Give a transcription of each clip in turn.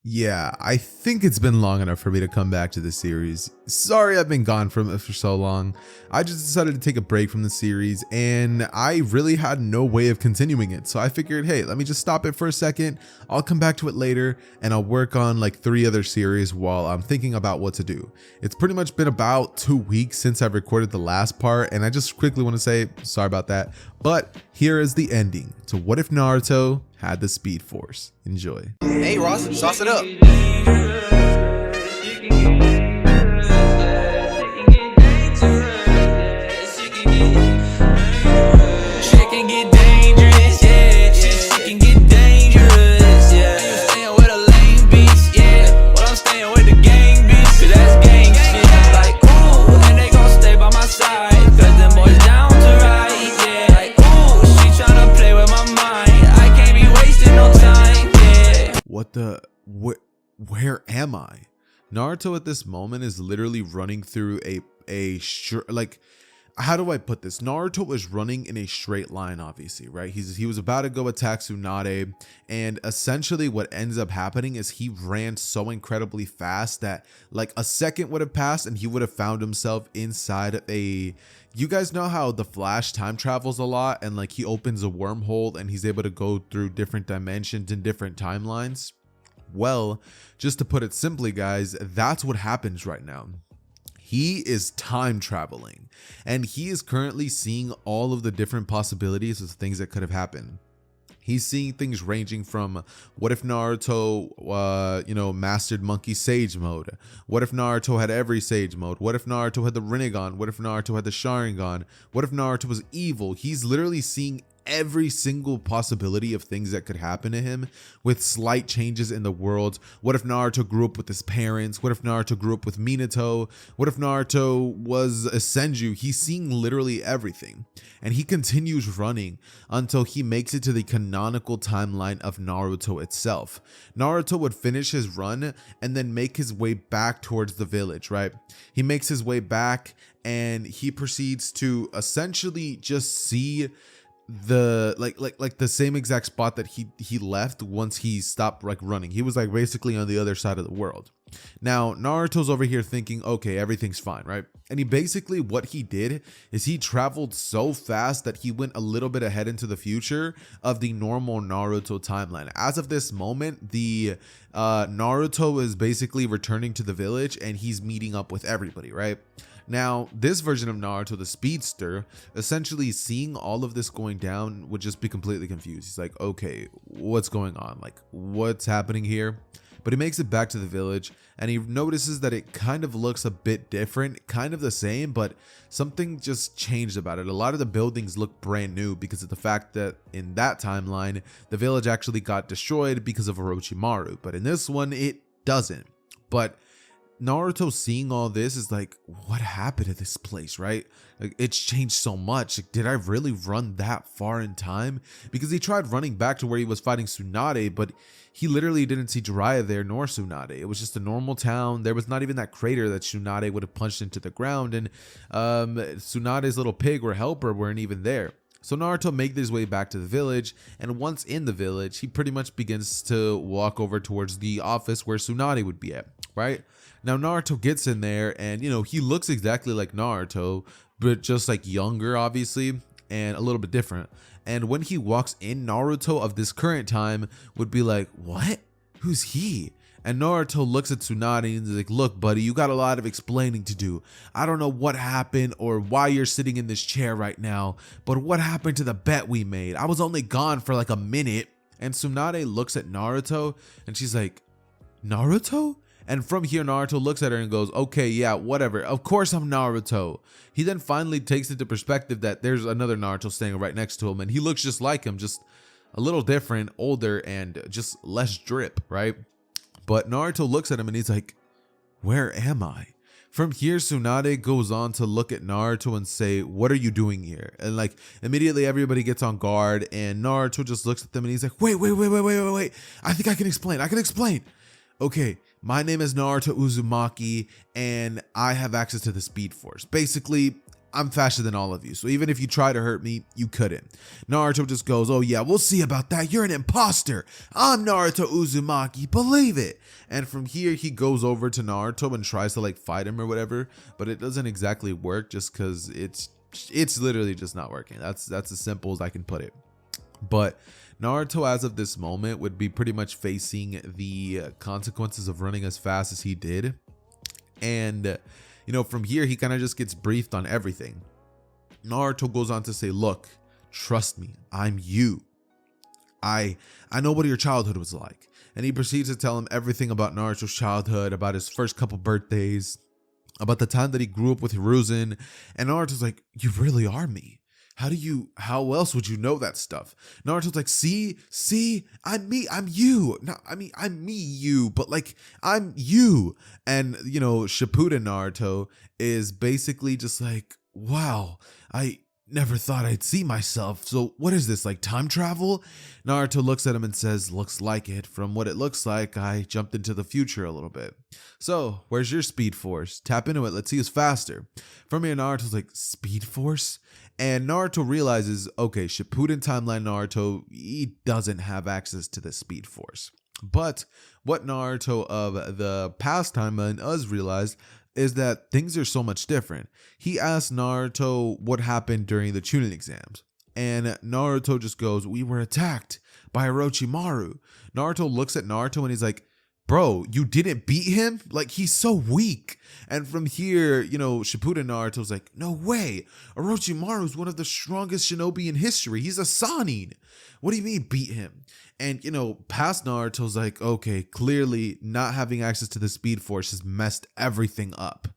Yeah, I think it's been long enough for me to come back to the series. Sorry I've been gone from it for so long. I just decided to take a break from the series and I really had no way of continuing it. So I figured, hey, let me just stop it for a second. I'll come back to it later and I'll work on like 3 other series while I'm thinking about what to do. It's pretty much been about 2 weeks since I've recorded the last part and I just quickly want to say sorry about that. But here is the ending to What If Naruto Had the Speed Force. Enjoy. Hey Ross, sauce it up. Where am I? Naruto at this moment is literally running through how do I put this? Naruto was running in a straight line, obviously, right? He was about to go attack Tsunade, and essentially what ends up happening is he ran so incredibly fast that like a second would have passed and he would have found himself inside you guys know how the Flash time travels a lot and like he opens a wormhole and he's able to go through different dimensions and different timelines? Well, just to put it simply, guys, that's what happens right now. He is time traveling and he is currently seeing all of the different possibilities of things that could have happened. He's seeing things ranging from what if Naruto, mastered Monkey Sage mode? What if Naruto had every Sage mode? What if Naruto had the Rinnegan? What if Naruto had the Sharingan? What if Naruto was evil? He's literally seeing every single possibility of things that could happen to him with slight changes in the world. What if Naruto grew up with his parents? What if Naruto grew up with Minato? What if Naruto was a Senju? He's seeing literally everything. And he continues running until he makes it to the canonical timeline of Naruto itself. Naruto would finish his run and then make his way back towards the village, right? He makes his way back and he proceeds to essentially just see the the same exact spot that he left once he stopped like running. He was like basically on the other side of the world. Now Naruto's over here thinking, okay, everything's fine, right? And he basically, what he did is he traveled so fast that he went a little bit ahead into the future of the normal Naruto timeline. As of this moment, the Naruto is basically returning to the village and he's meeting up with everybody, right? Now, this version of Naruto, the speedster, essentially seeing all of this going down would just be completely confused. He's like, okay, what's going on? Like, what's happening here? But he makes it back to the village and he notices that it kind of looks a bit different, kind of the same, but something just changed about it. A lot of the buildings look brand new because of the fact that in that timeline, the village actually got destroyed because of Orochimaru, but in this one, it doesn't. But Naruto seeing all this is like, what happened to this place, right? Like, it's changed so much. Like, did I really run that far in time? Because he tried running back to where he was fighting Tsunade, but he literally didn't see Jiraiya there nor Tsunade. It was just a normal town. There was not even that crater that Tsunade would have punched into the ground, and Tsunade's little pig or helper weren't even there. So Naruto makes his way back to the village, and once in the village, he pretty much begins to walk over towards the office where Tsunade would be at, right? Now Naruto gets in there and, he looks exactly like Naruto, but just like younger, obviously, and a little bit different. And when he walks in, Naruto of this current time would be like, what? Who's he? And Naruto looks at Tsunade and is like, look, buddy, you got a lot of explaining to do. I don't know what happened or why you're sitting in this chair right now, but what happened to the bet we made? I was only gone for like a minute. And Tsunade looks at Naruto and she's like, Naruto? And from here, Naruto looks at her and goes, okay, yeah, whatever. Of course I'm Naruto. He then finally takes into perspective that there's another Naruto standing right next to him. And he looks just like him, just a little different, older, and just less drip, right? But Naruto looks at him and he's like, where am I? From here, Tsunade goes on to look at Naruto and say, what are you doing here? And like immediately everybody gets on guard and Naruto just looks at them and he's like, wait. I think I can explain. Okay, my name is Naruto Uzumaki and I have access to the Speed Force. Basically, I'm faster than all of you, so even if you try to hurt me, you couldn't. Naruto just goes, oh yeah, we'll see about that. You're an imposter. I'm Naruto Uzumaki, believe it. And from here, he goes over to Naruto and tries to like fight him or whatever, but it doesn't exactly work just because it's literally just not working. That's as simple as I can put it. But Naruto, as of this moment, would be pretty much facing the consequences of running as fast as he did. And from here, he kind of just gets briefed on everything. Naruto goes on to say, look, trust me, I'm you. I know what your childhood was like. And he proceeds to tell him everything about Naruto's childhood, about his first couple birthdays, about the time that he grew up with Hiruzen. And Naruto's like, you really are me. How else would you know that stuff? Naruto's like, see, I'm me, I'm you. No, I mean, I'm me, you, but like, I'm you. And, Shippuden Naruto is basically just like, wow, I never thought I'd see myself. So what is this, like time travel? Naruto looks at him and says, looks like it. From what it looks like, I jumped into the future a little bit. So where's your speed force? Tap into it. Let's see who's faster. From here, Naruto's like, speed force? And Naruto realizes, okay, Shippuden timeline Naruto, he doesn't have access to the speed force. But what Naruto of the past timeline does realize is that things are so much different. He asks Naruto what happened during the Chunin exams. And Naruto just goes, we were attacked by Orochimaru. Naruto looks at Naruto and he's like, bro, you didn't beat him? Like, he's so weak. And from here, Shippuden Naruto's like, no way. Orochimaru's one of the strongest shinobi in history. He's a Sannin. What do you mean beat him? And, past Naruto's like, okay, clearly not having access to the speed force has messed everything up.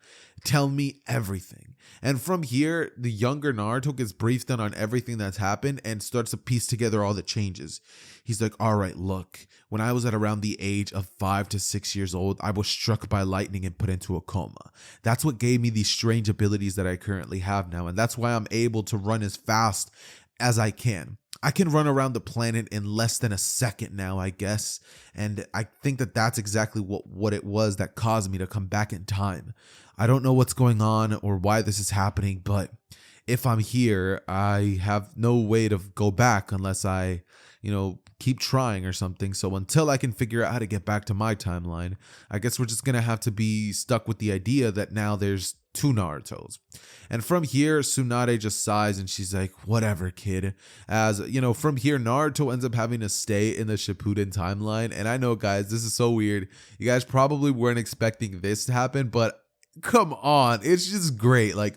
Tell me everything. And from here, the younger Naruto gets briefed on everything that's happened and starts to piece together all the changes. He's like, all right, look, when I was at around the age of 5 to 6 years old, I was struck by lightning and put into a coma. That's what gave me these strange abilities that I currently have now. And that's why I'm able to run as fast as I can. I can run around the planet in less than a second now, I guess. And I think that that's exactly what it was that caused me to come back in time. I don't know what's going on or why this is happening, but if I'm here, I have no way to go back unless I, keep trying or something. So until I can figure out how to get back to my timeline, I guess we're just going to have to be stuck with the idea that now there's 2 Narutos. And from here, Tsunade just sighs and she's like, whatever, kid. As, from here, Naruto ends up having to stay in the Shippuden timeline. And I know, guys, this is so weird. You guys probably weren't expecting this to happen, but come on, it's just great. Like,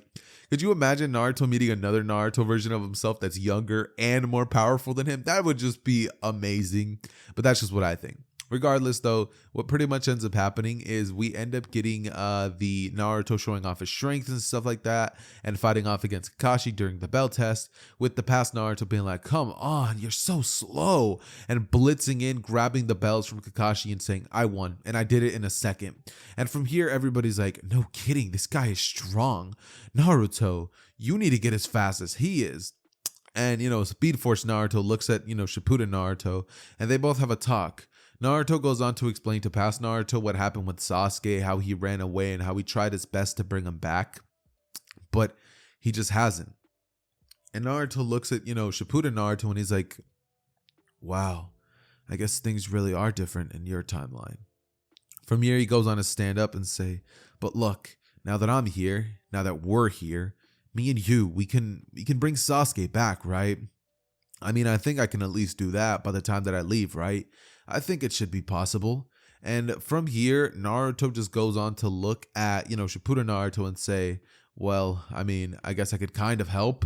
could you imagine Naruto meeting another Naruto version of himself that's younger and more powerful than him? That would just be amazing. But that's just what I think. Regardless, though, what pretty much ends up happening is we end up getting the Naruto showing off his strength and stuff like that and fighting off against Kakashi during the bell test, with the past Naruto being like, come on, you're so slow, and blitzing in, grabbing the bells from Kakashi and saying, I won, and I did it in a second. And from here, everybody's like, no kidding, this guy is strong. Naruto, you need to get as fast as he is. And, Speed Force Naruto looks at, Shippuden Naruto, and they both have a talk. Naruto goes on to explain to past Naruto what happened with Sasuke, how he ran away and how he tried his best to bring him back, but he just hasn't. And Naruto looks at, Shippuden Naruto and he's like, wow, I guess things really are different in your timeline. From here, he goes on to stand up and say, but look, now that I'm here, now that we're here, me and you, we can bring Sasuke back, right? I mean, I think I can at least do that by the time that I leave, right? I think it should be possible. And from here, Naruto just goes on to look at, Shippuden Naruto and say, well, I mean, I guess I could kind of help.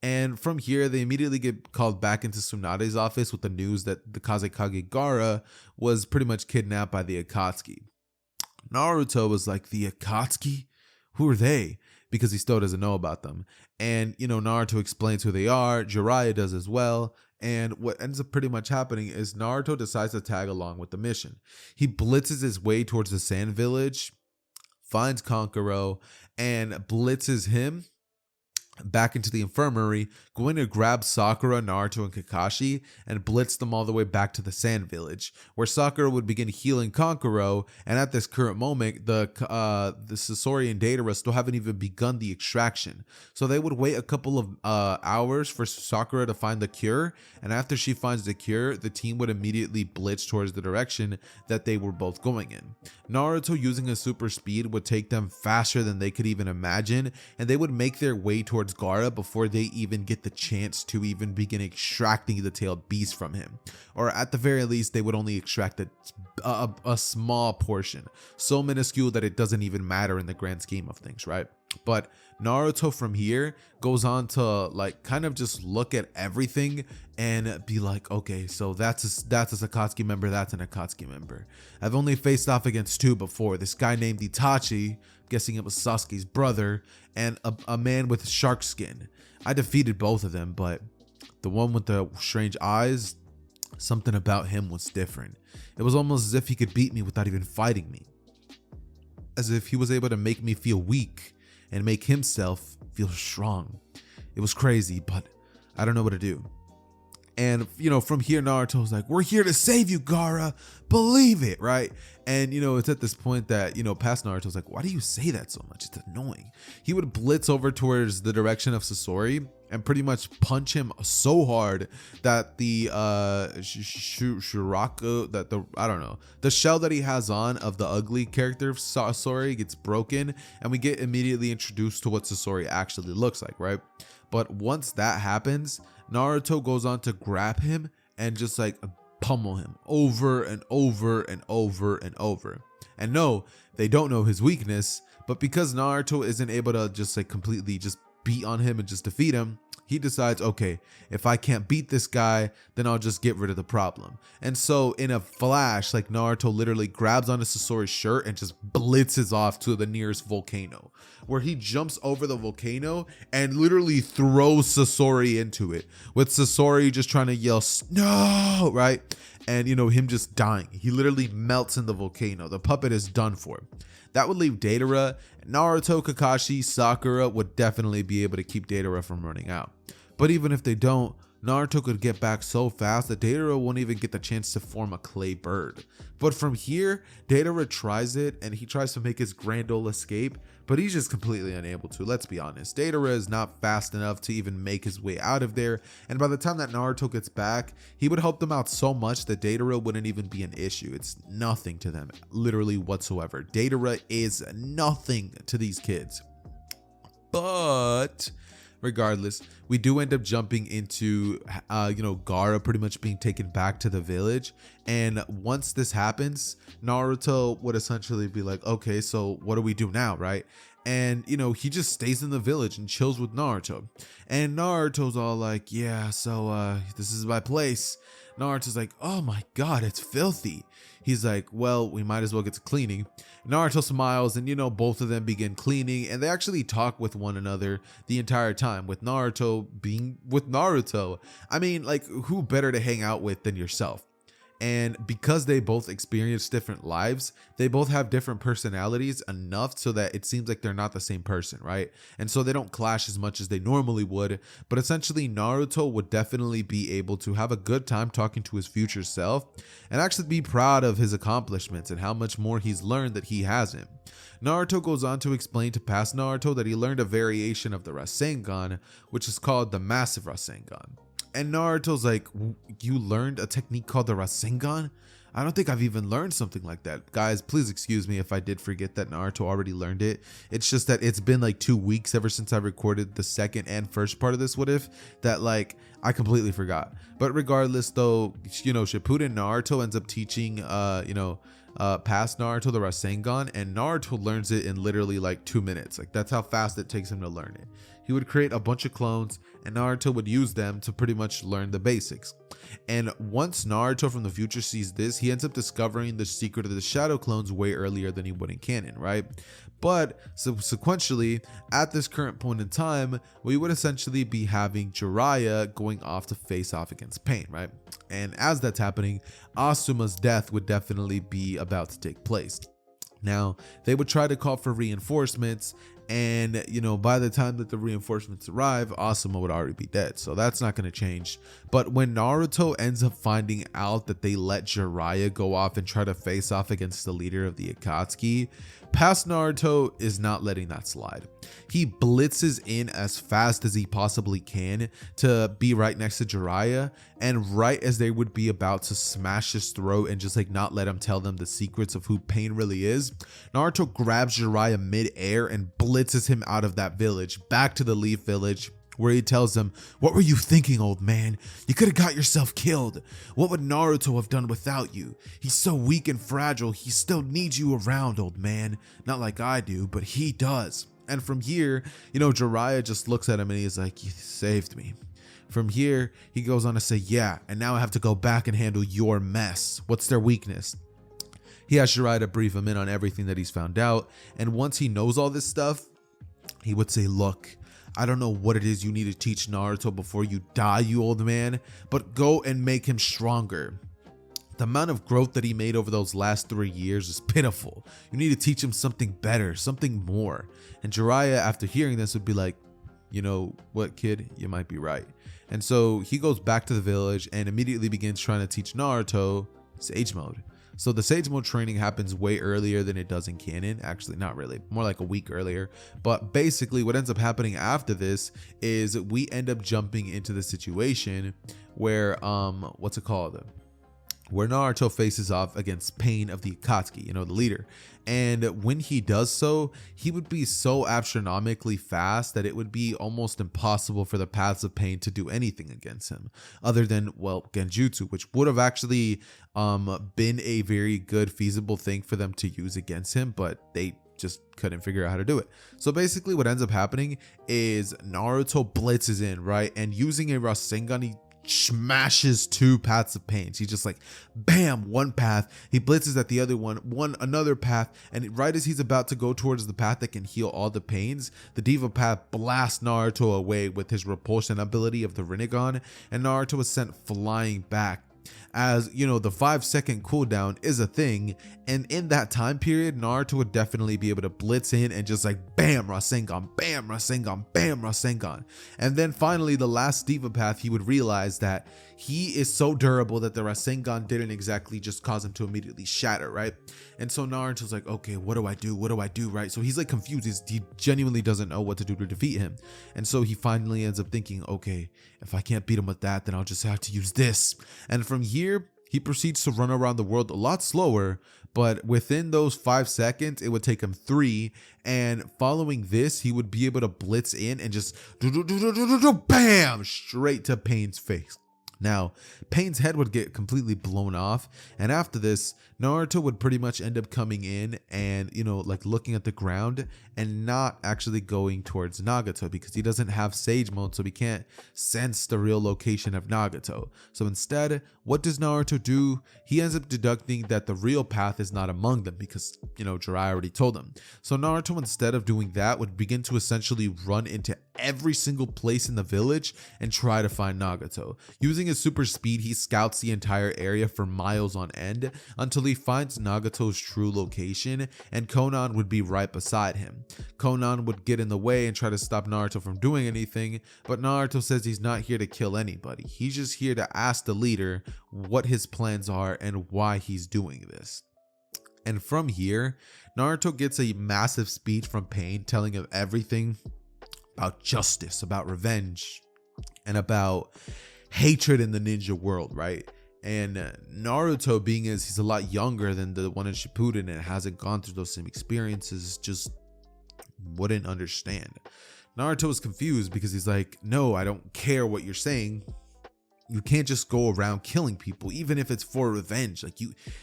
And from here, they immediately get called back into Tsunade's office with the news that the Kazekage Gaara was pretty much kidnapped by the Akatsuki. Naruto was like, the Akatsuki? Who are they? Because he still doesn't know about them. And, Naruto explains who they are. Jiraiya does as well. And what ends up pretty much happening is Naruto decides to tag along with the mission. He blitzes his way towards the Sand Village, finds Kankuro, and blitzes him. back into the infirmary, going to grab Sakura, Naruto, and Kakashi and blitz them all the way back to the Sand Village, where Sakura would begin healing Kankuro. And at this current moment, the Sasori and Deidara still haven't even begun the extraction. So they would wait a couple of hours for Sakura to find the cure, and after she finds the cure, the team would immediately blitz towards the direction that they were both going in. Naruto, using his super speed, would take them faster than they could even imagine, and they would make their way towards Gaara before they even get the chance to even begin extracting the tailed beast from him. Or at the very least, they would only extract a small portion, so minuscule that it doesn't even matter in the grand scheme of things, right? But Naruto from here goes on to like kind of just look at everything and be like, okay, so that's a Akatsuki member, that's an Akatsuki member. I've only faced off against two before. This guy named Itachi, guessing it was Sasuke's brother, and a man with shark skin. I defeated both of them, but the one with the strange eyes, something about him was different. It was almost as if he could beat me without even fighting me. As if he was able to make me feel weak and make himself feel strong. It was crazy, but I don't know what to do. And, you know, from here, Naruto was like, we're here to save you, Gaara. Believe it, right? And, you know, it's at this point that, you know, past Naruto's like, why do you say that so much? It's annoying. He would blitz over towards the direction of Sasori and pretty much punch him so hard that the Shuraku, that the shell that he has on of the ugly character of Sasori gets broken, and we get immediately introduced to what Sasori actually looks like, right? But once that happens, Naruto goes on to grab him and just like pummel him over and over and over and over. And no, they don't know his weakness, but because Naruto isn't able to just like completely just beat on him and just defeat him, he decides, okay, if I can't beat this guy, then I'll just get rid of the problem. And so in a flash, like Naruto literally grabs onto Sasori's shirt and just blitzes off to the nearest volcano, where he jumps over the volcano and literally throws Sasori into it, with Sasori just trying to yell, no, right? And, you know, him just dying. He literally melts in the volcano. The puppet is done for. That would leave Deidara. Naruto, Kakashi, Sakura would definitely be able to keep Deidara from running out. But even if they don't, Naruto could get back so fast that Deidara won't even get the chance to form a clay bird. But from here, Deidara tries it and he tries to make his grand ol' escape, but he's just completely unable to. Let's be honest, Deidara is not fast enough to even make his way out of there, and by the time that Naruto gets back, he would help them out so much that Deidara wouldn't even be an issue. It's nothing to them, literally whatsoever. Deidara is nothing to these kids. But regardless, we do end up jumping into, Gaara pretty much being taken back to the village. And once this happens, Naruto would essentially be like, okay, so what do we do now, right? And, you know, he just stays in the village and chills with Naruto. And Naruto's all like, yeah, so this is my place. Naruto's like, oh my god, it's filthy. He's like, well, we might as well get to cleaning. Naruto smiles and, you know, both of them begin cleaning, and they actually talk with one another the entire time, with Naruto being with Naruto. I mean, like, who better to hang out with than yourself? And because they both experience different lives, they both have different personalities enough so that it seems like they're not the same person, right? And so they don't clash as much as they normally would. But essentially, Naruto would definitely be able to have a good time talking to his future self and actually be proud of his accomplishments and how much more he's learned that he hasn't. Naruto goes on to explain to past Naruto that he learned a variation of the Rasengan, which is called the Massive Rasengan. And Naruto's like, you learned a technique called the Rasengan? I don't think I've even learned something like that. Guys, please excuse me if I did forget that Naruto already learned it. It's just that it's been like 2 weeks ever since I recorded the second and first part of this What If that like I completely forgot. But regardless though, you know, Shippuden Naruto ends up teaching, past Naruto the Rasengan, and Naruto learns it in literally like 2 minutes. Like that's how fast it takes him to learn it. He would create a bunch of clones and Naruto would use them to pretty much learn the basics. And once Naruto from the future sees this, he ends up discovering the secret of the shadow clones way earlier than he would in canon, right? But sequentially, at this current point in time, we would essentially be having Jiraiya going off to face off against Pain, right? And as that's happening, Asuma's death would definitely be about to take place. Now, they would try to call for reinforcements, And, by the time that the reinforcements arrive, Asuma would already be dead. So that's not going to change. But when Naruto ends up finding out that they let Jiraiya go off and try to face off against the leader of the Akatsuki, past Naruto is not letting that slide. He blitzes in as fast as he possibly can to be right next to Jiraiya, and right as they would be about to smash his throat and just like not let him tell them the secrets of who Pain really is, Naruto grabs Jiraiya mid-air and blitzes him out of that village back to the Leaf Village, where he tells them, "What were you thinking, old man? You could have got yourself killed. What would Naruto have done without you? He's so weak and fragile, he still needs you around, old man. Not like I do, but he does." And from here, Jiraiya just looks at him and he's like, "You saved me." From here, he goes on to say, "Yeah, and now I have to go back and handle your mess. What's their weakness?" He has Jiraiya to brief him in on everything that he's found out. And once he knows all this stuff, he would say, "Look, I don't know what it is you need to teach Naruto before you die, you old man, but go and make him stronger. The amount of growth that he made over those last 3 years is pitiful. You need to teach him something better, something more." And Jiraiya, after hearing this, would be like, "You know what, kid? You might be right." And so he goes back to the village and immediately begins trying to teach Naruto Sage Mode. So the Sage Mode training happens way earlier than it does in canon. Actually, not really, more like a week earlier. But basically what ends up happening after this is we end up jumping into the situation where, where Naruto faces off against Pain of the Akatsuki, the leader. And when he does so, he would be so astronomically fast that it would be almost impossible for the Paths of Pain to do anything against him other than, Genjutsu, which would have actually been a very good feasible thing for them to use against him, but they just couldn't figure out how to do it. So basically what ends up happening is Naruto blitzes in, right? And using a Rasengan, he smashes 2 paths of pain. He's just like, bam, one path. He blitzes at the other one, another path. And right as he's about to go towards the path that can heal all the pains, the Diva path blasts Naruto away with his repulsion ability of the Rinnegan. And Naruto is sent flying back. As the 5-second cooldown is a thing, and in that time period, Naruto would definitely be able to blitz in and just like bam Rasengan, bam Rasengan, bam Rasengan. And then finally, the last Diva path, he would realize that he is so durable that the Rasengan didn't exactly just cause him to immediately shatter, right? And so Naruto's like, okay, what do I do? What do I do, right? So he's like confused. He genuinely doesn't know what to do to defeat him. And so he finally ends up thinking, okay, if I can't beat him with that, then I'll just have to use this. And from here, he proceeds to run around the world a lot slower, but within those 5 seconds, it would take him 3. And following this, he would be able to blitz in and just bam, straight to Pain's face. Now, Pain's head would get completely blown off, and after this, Naruto would pretty much end up coming in and, looking at the ground and not actually going towards Nagato because he doesn't have Sage Mode, so he can't sense the real location of Nagato. So instead, what does Naruto do? He ends up deducting that the real path is not among them because, Jiraiya already told him. So Naruto, instead of doing that, would begin to essentially run into every single place in the village and try to find Nagato. Using his super speed, he scouts the entire area for miles on end until he finds Nagato's true location, and Konan would be right beside him. Konan would get in the way and try to stop Naruto from doing anything, but Naruto says he's not here to kill anybody. He's just here to ask the leader what his plans are and why he's doing this. And from here, Naruto gets a massive speech from Pain telling him everything about justice, about revenge, and about hatred in the ninja world, right? And Naruto, being as he's a lot younger than the one in Shippuden and hasn't gone through those same experiences, just wouldn't understand. Naruto is confused because he's like, no, I don't care what you're saying. You can't just go around killing people, even if it's for revenge.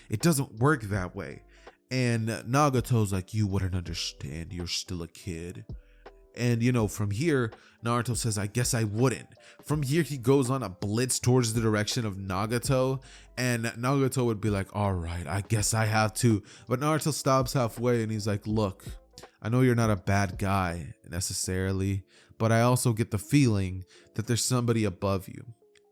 It doesn't work that way. And Nagato's like, you wouldn't understand. You're still a kid. And, from here, Naruto says, I guess I wouldn't. From here, he goes on a blitz towards the direction of Nagato. And Nagato would be like, all right, I guess I have to. But Naruto stops halfway and he's like, look, I know you're not a bad guy necessarily, but I also get the feeling that there's somebody above you.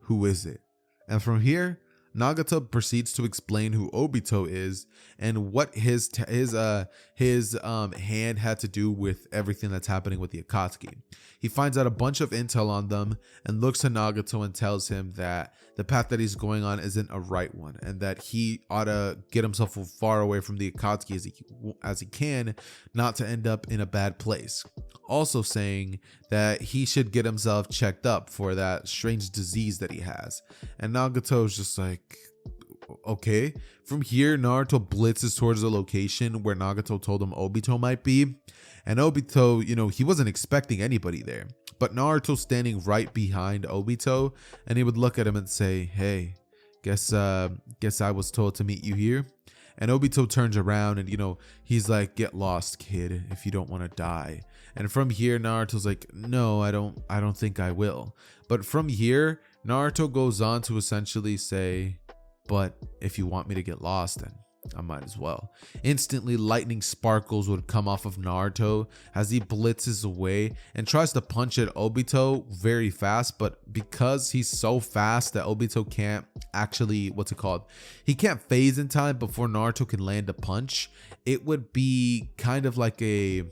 Who is it? And from here, Nagata proceeds to explain who Obito is and what his hand had to do with everything that's happening with the Akatsuki. He finds out a bunch of intel on them and looks at Nagato and tells him that the path that he's going on isn't a right one, and that he ought to get himself as far away from the Akatsuki as he can, not to end up in a bad place. Also saying that he should get himself checked up for that strange disease that he has. And Nagato's just like, okay. From here, Naruto blitzes towards the location where Nagato told him Obito might be. And Obito, he wasn't expecting anybody there. But Naruto's standing right behind Obito, and he would look at him and say, hey, guess I was told to meet you here. And Obito turns around and, he's like, get lost, kid, if you don't want to die. And from here, Naruto's like, no, I don't think I will. But from here, Naruto goes on to essentially say, but if you want me to get lost, then I might as well. Instantly, lightning sparkles would come off of Naruto as he blitzes away and tries to punch at Obito very fast, but because he's so fast that Obito can't actually, he can't phase in time before Naruto can land a punch. It would be kind of like a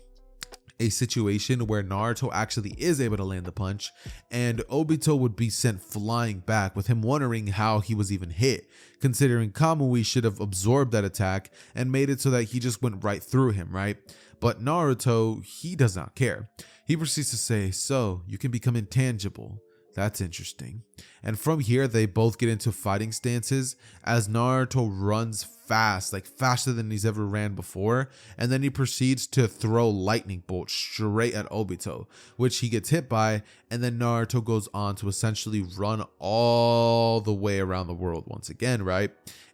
situation where Naruto actually is able to land the punch, and Obito would be sent flying back, with him wondering how he was even hit, considering Kamui should have absorbed that attack and made it so that he just went right through him, right? But Naruto, he does not care. He proceeds to say, so you can become intangible. That's interesting. And from here, they both get into fighting stances as Naruto runs fast, like faster than he's ever ran before. And then he proceeds to throw lightning bolts straight at Obito, which he gets hit by. And then Naruto goes on to essentially run all the way around the world once again, right?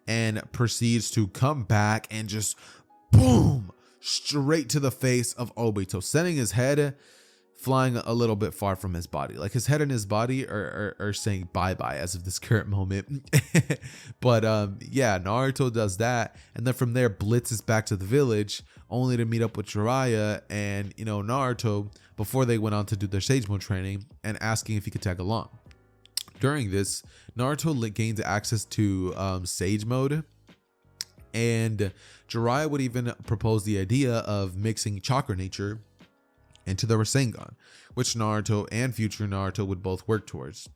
And proceeds to come back and just boom, straight to the face of Obito, sending his head flying a little bit far from his body. Like his head and his body are saying bye-bye as of this current moment. But yeah, Naruto does that, and then from there blitzes back to the village only to meet up with Jiraiya and Naruto before they went on to do their Sage Mode training, and asking if he could tag along. During this, Naruto gains access to Sage Mode, and Jiraiya would even propose the idea of mixing chakra nature into the Rasengan, which Naruto and future Naruto would both work towards.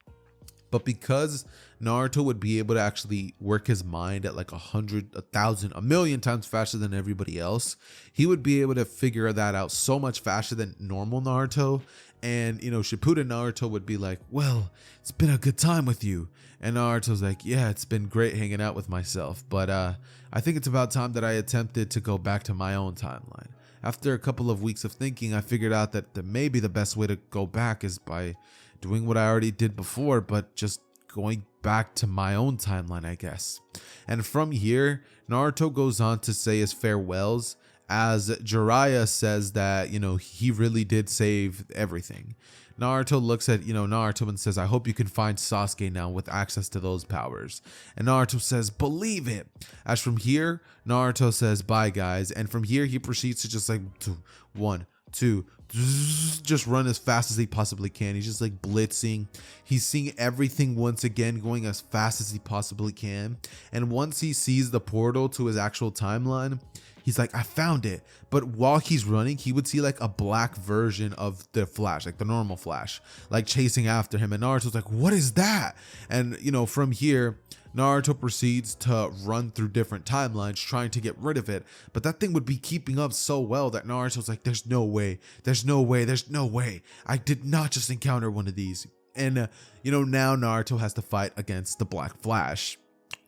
But because Naruto would be able to actually work his mind at like 100, 1,000, a million times faster than everybody else, he would be able to figure that out so much faster than normal Naruto. And Shippuden Naruto would be like, well, it's been a good time with you. And Naruto's like, yeah, it's been great hanging out with myself, but I think it's about time that I attempted to go back to my own timeline. After a couple of weeks of thinking, I figured out that maybe the best way to go back is by doing what I already did before, but just going back to my own timeline, I guess. And from here, Naruto goes on to say his farewells, as Jiraiya says that, he really did save everything. Naruto looks at, Naruto and says, I hope you can find Sasuke now with access to those powers. And Naruto says, believe it. As from here, Naruto says, bye guys. And from here, he proceeds to just like, 1, 2, just run as fast as he possibly can. He's just like blitzing. He's seeing everything once again, going as fast as he possibly can. And once he sees the portal to his actual timeline, he's like, I found it. But while he's running, he would see like a black version of the Flash, like the normal Flash, like chasing after him. And Naruto's like, what is that? And, from here, Naruto proceeds to run through different timelines trying to get rid of it. But that thing would be keeping up so well that Naruto's like, there's no way. There's no way. There's no way. I did not just encounter one of these. And, now Naruto has to fight against the Black Flash,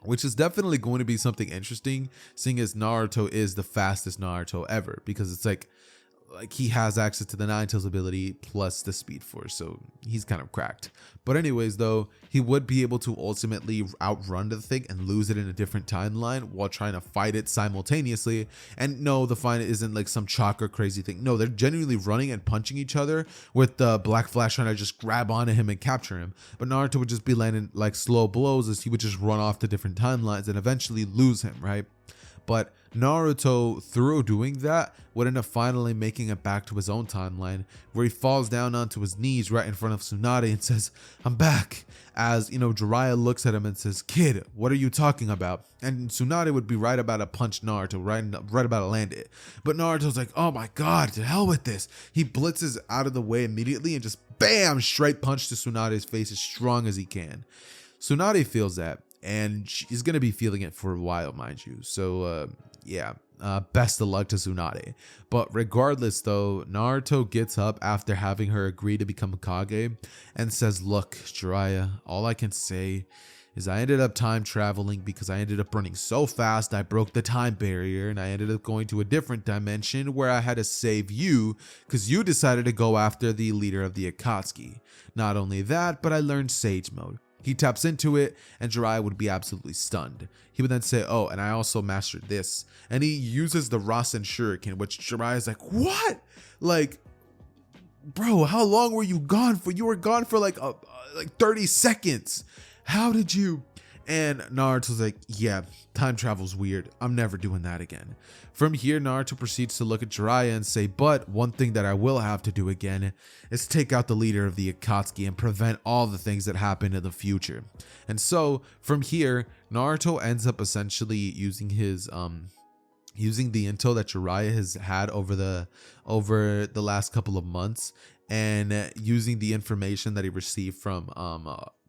which is definitely going to be something interesting, seeing as Naruto is the fastest Naruto ever, because it's like he has access to the Nine Tails ability plus the Speed Force, so he's kind of cracked. But anyways, though, he would be able to ultimately outrun the thing and lose it in a different timeline while trying to fight it simultaneously. And no, the fight isn't like some chakra crazy thing. No, they're genuinely running and punching each other, with the Black Flash trying to just grab onto him and capture him. But Naruto would just be landing like slow blows as he would just run off to different timelines and eventually lose him, right? But Naruto, through doing that, would end up finally making it back to his own timeline, where he falls down onto his knees right in front of Tsunade and says, "I'm back." As, Jiraiya looks at him and says, "Kid, what are you talking about?" And Tsunade would be right about to punch Naruto, right about to land it. But Naruto's like, "Oh my god, to hell with this." He blitzes out of the way immediately and just bam, straight punch to Tsunade's face as strong as he can. Tsunade feels that, and she's going to be feeling it for a while, mind you. So, yeah, best of luck to Tsunade. But regardless, though, Naruto gets up after having her agree to become Kage and says, "Look, Jiraiya, all I can say is I ended up time traveling because I ended up running so fast I broke the time barrier, and I ended up going to a different dimension where I had to save you because you decided to go after the leader of the Akatsuki. Not only that, but I learned Sage Mode." He taps into it, and Jiraiya would be absolutely stunned. He would then say, "Oh, and I also mastered this." And he uses the Rasen Shuriken, which Jiraiya's like, "What? Like, bro, how long were you gone for? You were gone for like 30 seconds. How did you?" And Naruto's like, "Yeah, time travel's weird. I'm never doing that again." From here, Naruto proceeds to look at Jiraiya and say, "But one thing that I will have to do again is take out the leader of the Akatsuki and prevent all the things that happen in the future." And so from here, Naruto ends up essentially using his using the intel that Jiraiya has had over the last couple of months, and using the information that he received from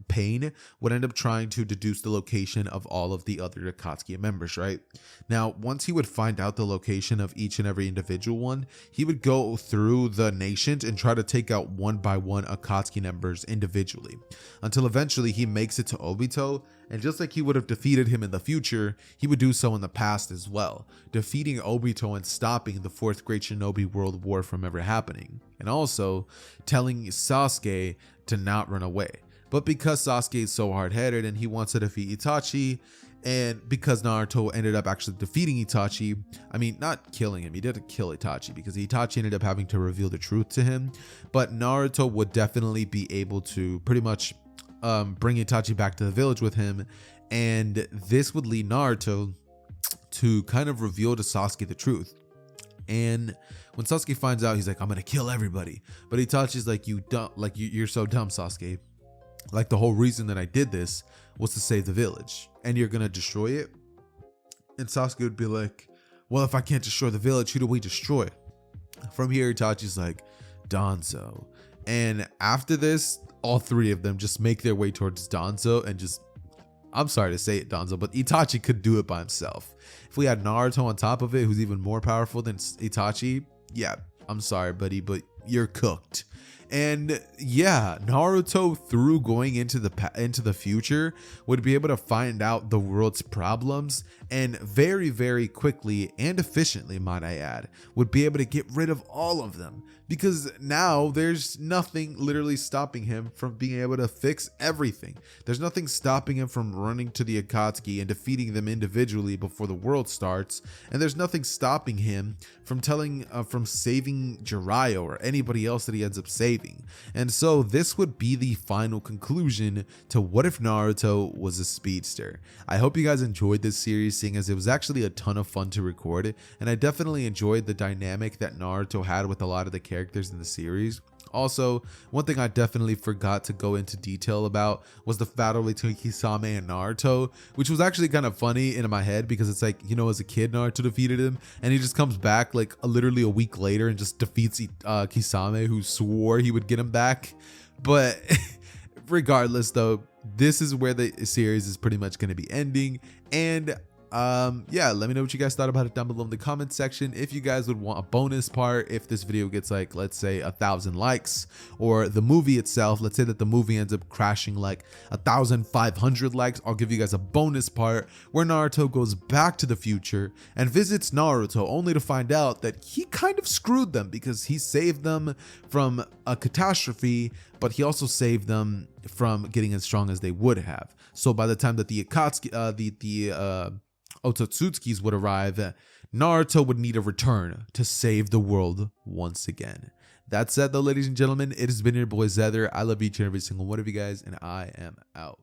Pain, would end up trying to deduce the location of all of the other Akatsuki members, right? Now, once he would find out the location of each and every individual one, he would go through the nations and try to take out one by one Akatsuki members individually, until eventually he makes it to Obito, and just like he would have defeated him in the future, he would do so in the past as well, defeating Obito and stopping the Fourth Great Shinobi World War from ever happening, and also telling Sasuke to not run away. But because Sasuke is so hard-headed and he wants to defeat Itachi, and because Naruto ended up actually defeating Itachi, I mean, not killing him, he didn't kill Itachi because Itachi ended up having to reveal the truth to him, but Naruto would definitely be able to pretty much bring Itachi back to the village with him, and this would lead Naruto to kind of reveal to Sasuke the truth. And when Sasuke finds out, he's like, "I'm gonna kill everybody." But Itachi's like, "You're so dumb, Sasuke. Like, the whole reason that I did this was to save the village, and you're gonna destroy it?" And Sasuke would be like, "Well, if I can't destroy the village, who do we destroy?" From here, Itachi's like, "Danzo." And after this, all three of them just make their way towards Danzo, and just, I'm sorry to say it, Danzo, but Itachi could do it by himself. If we had Naruto on top of it, who's even more powerful than Itachi, yeah, I'm sorry, buddy, but you're cooked. And yeah, Naruto, through going into the future, would be able to find out the world's problems, and very, very quickly and efficiently, might I add, would be able to get rid of all of them, because now there's nothing literally stopping him from being able to fix everything. There's nothing stopping him from running to the Akatsuki and defeating them individually before the world starts, and there's nothing stopping him from saving Jiraiya or anybody else that he ends up saving. And so this would be the final conclusion to what if Naruto was a speedster. I hope you guys enjoyed this series, seeing as it was actually a ton of fun to record, and I definitely enjoyed the dynamic that Naruto had with a lot of the characters in the series. Also, one thing I definitely forgot to go into detail about was the battle between Kisame and Naruto, which was actually kind of funny in my head, because it's like, as a kid, Naruto defeated him, and he just comes back like literally a week later and just defeats Kisame, who swore he would get him back. But regardless, though, this is where the series is pretty much going to be ending. And yeah, let me know what you guys thought about it down below in the comment section. If you guys would want a bonus part, if this video gets like, let's say 1,000 likes, or the movie itself, let's say that the movie ends up crashing like 1,500 likes, I'll give you guys a bonus part where Naruto goes back to the future and visits Naruto, only to find out that he kind of screwed them, because he saved them from a catastrophe, but he also saved them from getting as strong as they would have. So by the time that the Akatsuki, the Otsutsukis would arrive, Naruto would need a return to save the world once again. That said, though, ladies and gentlemen, it has been your boy Xehther. I love each and every single one of you guys, and I am out.